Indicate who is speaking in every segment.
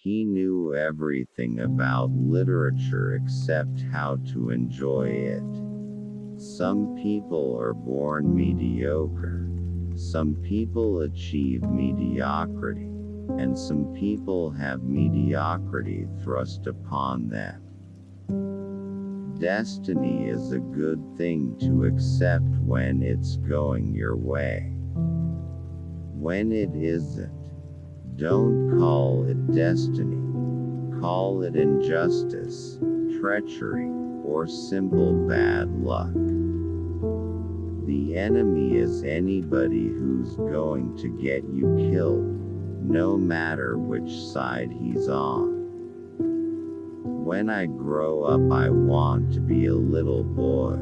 Speaker 1: He knew everything about literature except how to enjoy it. Some people are born mediocre. Some people achieve mediocrity. And some people have mediocrity thrust upon them. Destiny is a good thing to accept when it's going your way. When it isn't, don't call it destiny. Call it injustice, treachery, or simple bad luck. The enemy is anybody who's going to get you killed, no matter which side he's on. When I grow up, I want to be a little boy.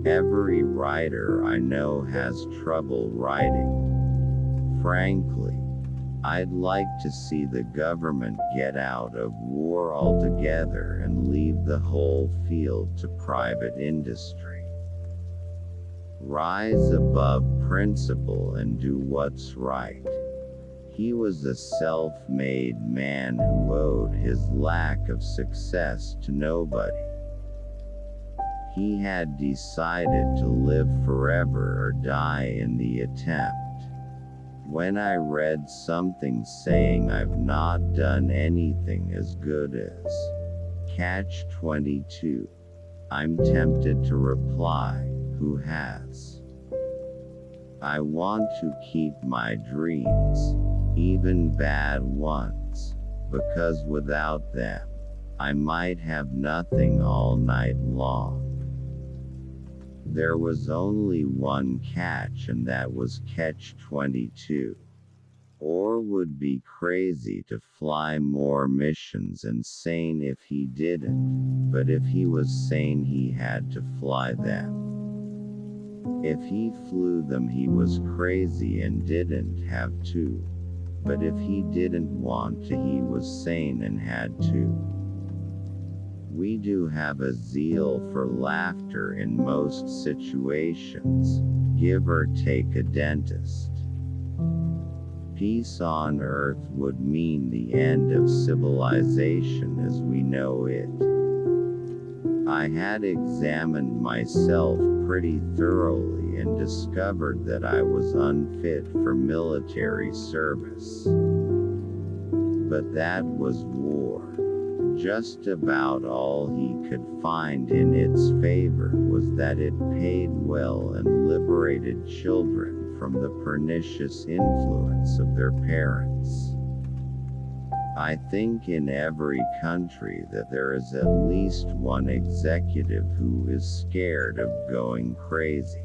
Speaker 1: Every writer I know has trouble writing. Frankly, I'd like to see the government get out of war altogether and leave the whole field to private industry. Rise above principle and do what's right. He was a self-made man who owed his lack of success to nobody. He had decided to live forever or die in the attempt. When I read something saying I've not done anything as good as Catch-22, I'm tempted to reply, who has? I want to keep my dreams, even bad ones, because without them, I might have nothing all night long. There was only one catch, and that was Catch-22. Or would be crazy to fly more missions and sane if he didn't, but if he was sane he had to fly them. If he flew them he was crazy and didn't have to. But if he didn't want to he was sane and had to. We do have a zeal for laughter in most situations, give or take a dentist. Peace on earth would mean the end of civilization as we know it. I had examined myself pretty thoroughly and discovered that I was unfit for military service. But that was war. Just about all he could find in its favor was that it paid well and liberated children from the pernicious influence of their parents. I think in every country that there is at least one executive who is scared of going crazy.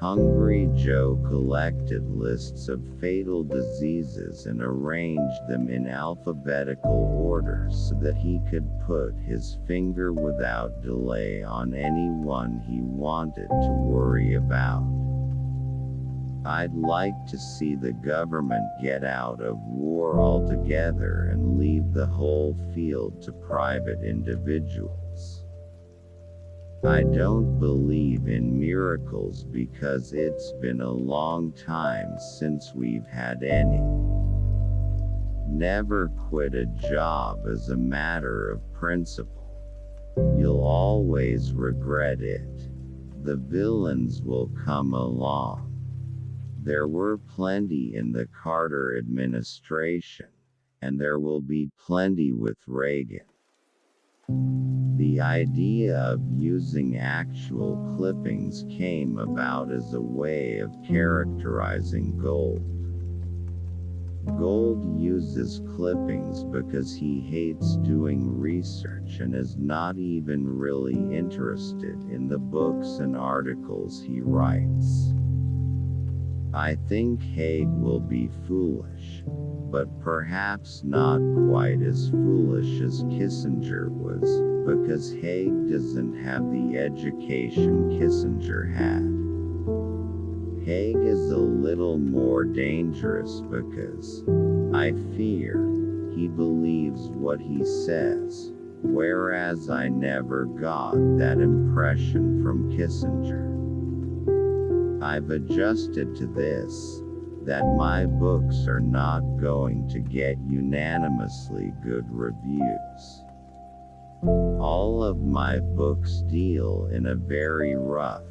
Speaker 1: Hungry Joe collected lists of fatal diseases and arranged them in alphabetical order so that he could put his finger without delay on any one he wanted to worry about. I'd like to see the government get out of war altogether and leave the whole field to private individuals. I don't believe in miracles because it's been a long time since we've had any. Never quit a job as a matter of principle. You'll always regret it. The villains will come along. There were plenty in the Carter administration, and there will be plenty with Reagan. The idea of using actual clippings came about as a way of characterizing Gold. Gold uses clippings because he hates doing research and is not even really interested in the books and articles he writes. I think Haig will be foolish, but perhaps not quite as foolish as Kissinger was, because Haig doesn't have the education Kissinger had. Haig is a little more dangerous because, I fear, he believes what he says, whereas I never got that impression from Kissinger. I've adjusted to this. that my books are not going to get unanimously good reviews. All of my books deal in a very rough,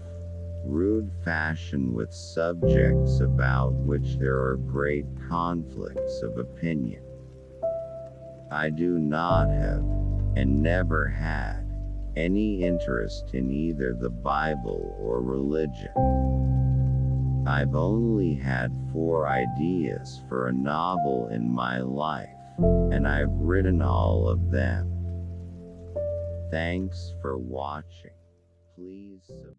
Speaker 1: rude fashion with subjects about which there are great conflicts of opinion. I do not have, and never had, any interest in either the Bible or religion. I've only had 4 ideas for a novel in my life, and I've written all of them. Thanks for watching. Please subscribe.